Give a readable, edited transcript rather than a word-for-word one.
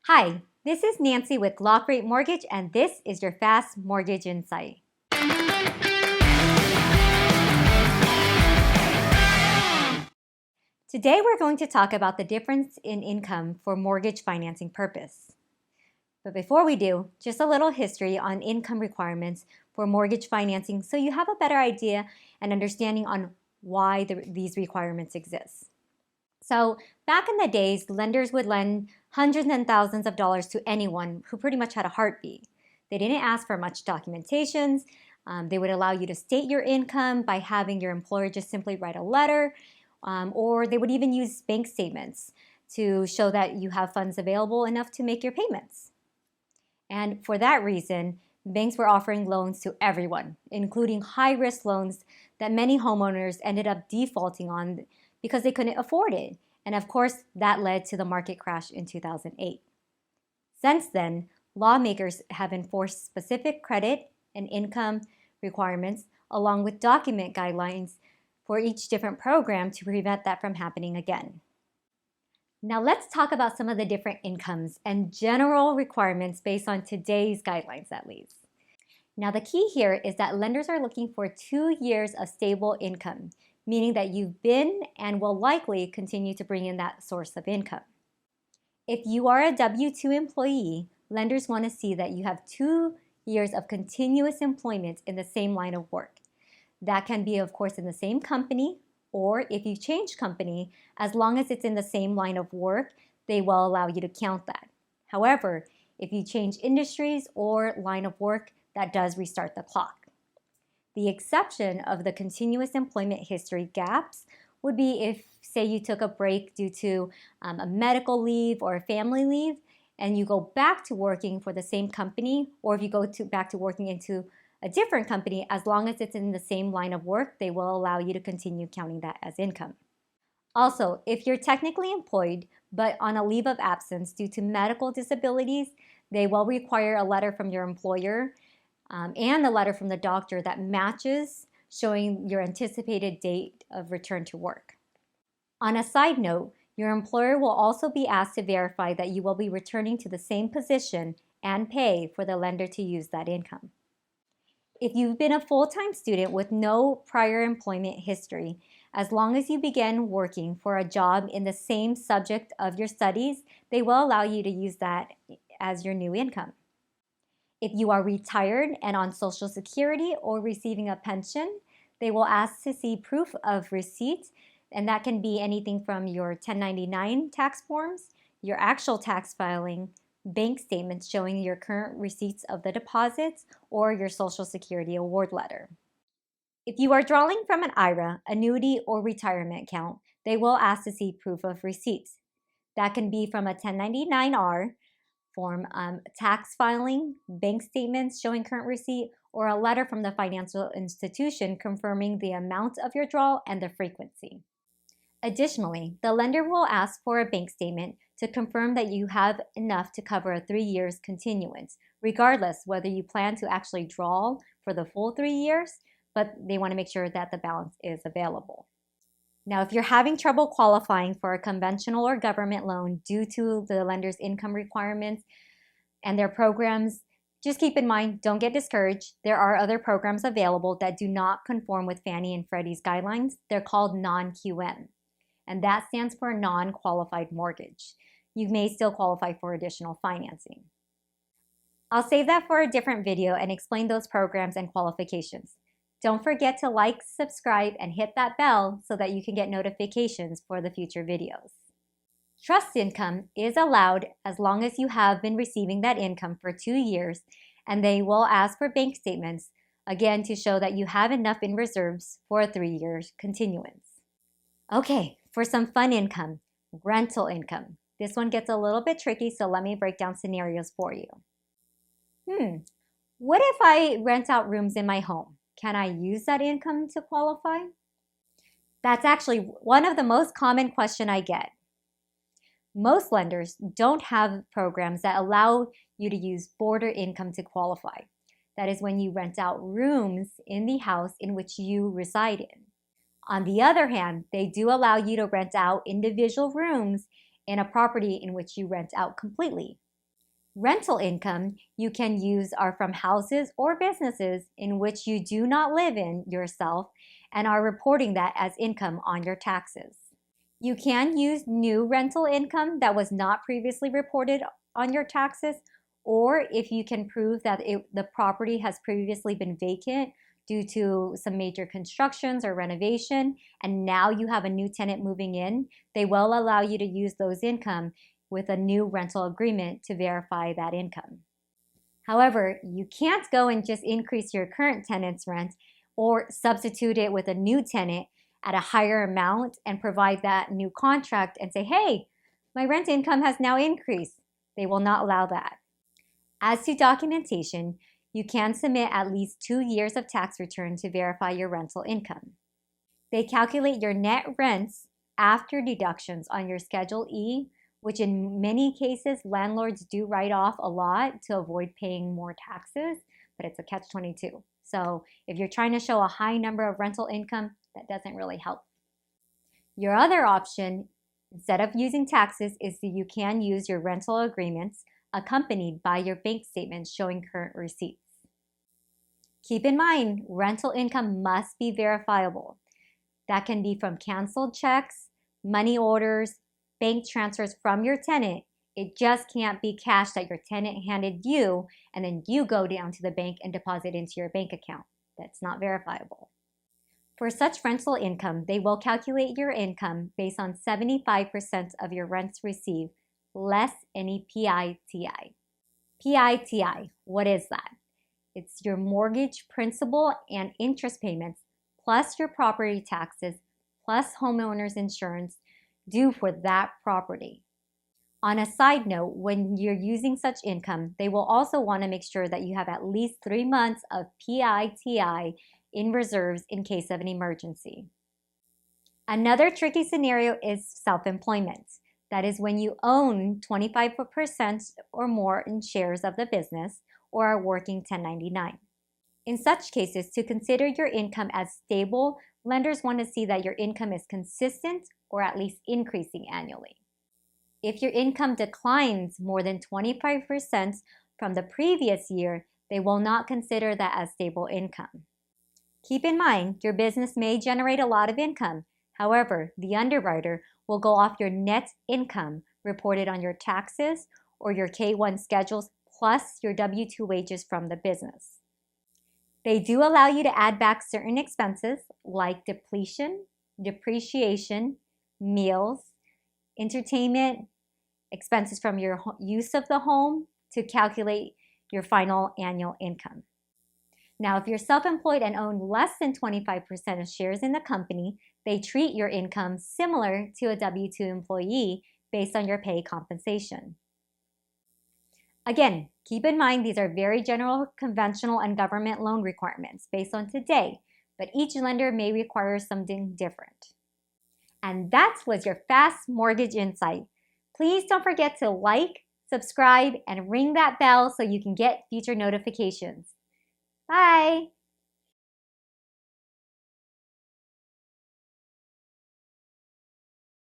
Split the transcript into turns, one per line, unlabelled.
Hi, this is Nancy with Lock Rate Mortgage, and this is your Fast Mortgage Insight. Today we're going to talk about the difference in income for mortgage financing purpose. But before we do, just a little history on income requirements for mortgage financing so you have a better idea and understanding on why these requirements exist. So back in the days, lenders would lend hundreds and thousands of dollars to anyone who pretty much had a heartbeat. They didn't ask for much documentations. They would allow you to state your income by having your employer just simply write a letter, or they would even use bank statements to show that you have funds available enough to make your payments. And for that reason, banks were offering loans to everyone, including high-risk loans that many homeowners ended up defaulting on because they couldn't afford it. And of course, that led to the market crash in 2008. Since then, lawmakers have enforced specific credit and income requirements along with document guidelines for each different program to prevent that from happening again. Now let's talk about some of the different incomes and general requirements based on today's guidelines at least. Now the key here is that lenders are looking for 2 years of stable income, meaning that you've been and will likely continue to bring in that source of income. If you are a W-2 employee, lenders want to see that you have 2 years of continuous employment in the same line of work. That can be, of course, in the same company, or if you change company, as long as it's in the same line of work, they will allow you to count that. However, if you change industries or line of work, that does restart the clock. The exception of the continuous employment history gaps would be if, say, you took a break due to a medical leave or a family leave, and you go back to working for the same company, or if you go back to working into a different company, as long as it's in the same line of work, they will allow you to continue counting that as income. Also, if you're technically employed but on a leave of absence due to medical disabilities, they will require a letter from your employer and a letter from the doctor that matches, showing your anticipated date of return to work. On a side note, your employer will also be asked to verify that you will be returning to the same position and pay for the lender to use that income. If you've been a full-time student with no prior employment history, as long as you begin working for a job in the same subject of your studies, they will allow you to use that as your new income. If you are retired and on Social Security or receiving a pension, they will ask to see proof of receipt, and that can be anything from your 1099 tax forms, your actual tax filing, bank statements showing your current receipts of the deposits, or your Social Security award letter. If you are drawing from an IRA, annuity, or retirement account, they will ask to see proof of receipts. That can be from a 1099-R form, tax filing, bank statements showing current receipt, or a letter from the financial institution confirming the amount of your draw and the frequency. Additionally, the lender will ask for a bank statement to confirm that you have enough to cover a 3 years continuance, regardless whether you plan to actually draw for the full 3 years, but they want to make sure that the balance is available. Now, if you're having trouble qualifying for a conventional or government loan due to the lender's income requirements and their programs, just keep in mind, don't get discouraged. There are other programs available that do not conform with Fannie and Freddie's guidelines. They're called non-QM, and that stands for non-qualified mortgage. You may still qualify for additional financing. I'll save that for a different video and explain those programs and qualifications. Don't forget to like, subscribe, and hit that bell so that you can get notifications for the future videos. Trust income is allowed as long as you have been receiving that income for 2 years, and they will ask for bank statements, again, to show that you have enough in reserves for a 3 years continuance. Okay, for some fun income, rental income. This one gets a little bit tricky, so let me break down scenarios for you. What if I rent out rooms in my home? Can I use that income to qualify? That's actually one of the most common questions I get. Most lenders don't have programs that allow you to use boarder income to qualify. That is when you rent out rooms in the house in which you reside in. On the other hand, they do allow you to rent out individual rooms in a property in which you rent out completely. Rental income you can use are from houses or businesses in which you do not live in yourself and are reporting that as income on your taxes. You can use new rental income that was not previously reported on your taxes, or if you can prove that the property has previously been vacant due to some major constructions or renovation, and now you have a new tenant moving in, they will allow you to use those income with a new rental agreement to verify that income. However, you can't go and just increase your current tenant's rent or substitute it with a new tenant at a higher amount and provide that new contract and say, hey, my rent income has now increased. They will not allow that. As to documentation, you can submit at least 2 years of tax return to verify your rental income. They calculate your net rents after deductions on your Schedule E, which in many cases landlords do write off a lot to avoid paying more taxes, but it's a catch-22. So if you're trying to show a high number of rental income, that doesn't really help. Your other option, instead of using taxes, is that you can use your rental agreements accompanied by your bank statements showing current receipts. Keep in mind, rental income must be verifiable. That can be from canceled checks, money orders, bank transfers from your tenant. It just can't be cash that your tenant handed you and then you go down to the bank and deposit into your bank account. That's not verifiable. For such rental income, they will calculate your income based on 75% of your rents received, less any PITI. PITI, what is that? It's your mortgage principal and interest payments, plus your property taxes, plus homeowner's insurance due for that property. On a side note, when you're using such income, they will also want to make sure that you have at least 3 months of PITI in reserves in case of an emergency. Another tricky scenario is self-employment. That is when you own 25% or more in shares of the business or are working 1099. In such cases, to consider your income as stable, lenders want to see that your income is consistent or at least increasing annually. If your income declines more than 25% from the previous year, they will not consider that as stable income. Keep in mind, your business may generate a lot of income. However, the underwriter will go off your net income reported on your taxes or your K-1 schedules plus your W-2 wages from the business. They do allow you to add back certain expenses like depletion, depreciation, meals, entertainment, expenses from your use of the home to calculate your final annual income. Now, if you're self-employed and own less than 25% of shares in the company, they treat your income similar to a W-2 employee based on your pay compensation. Again, keep in mind these are very general, conventional, and government loan requirements based on today, but each lender may require something different. And that was your Fast Mortgage Insight. Please don't forget to like, subscribe, and ring that bell so you can get future notifications. Bye!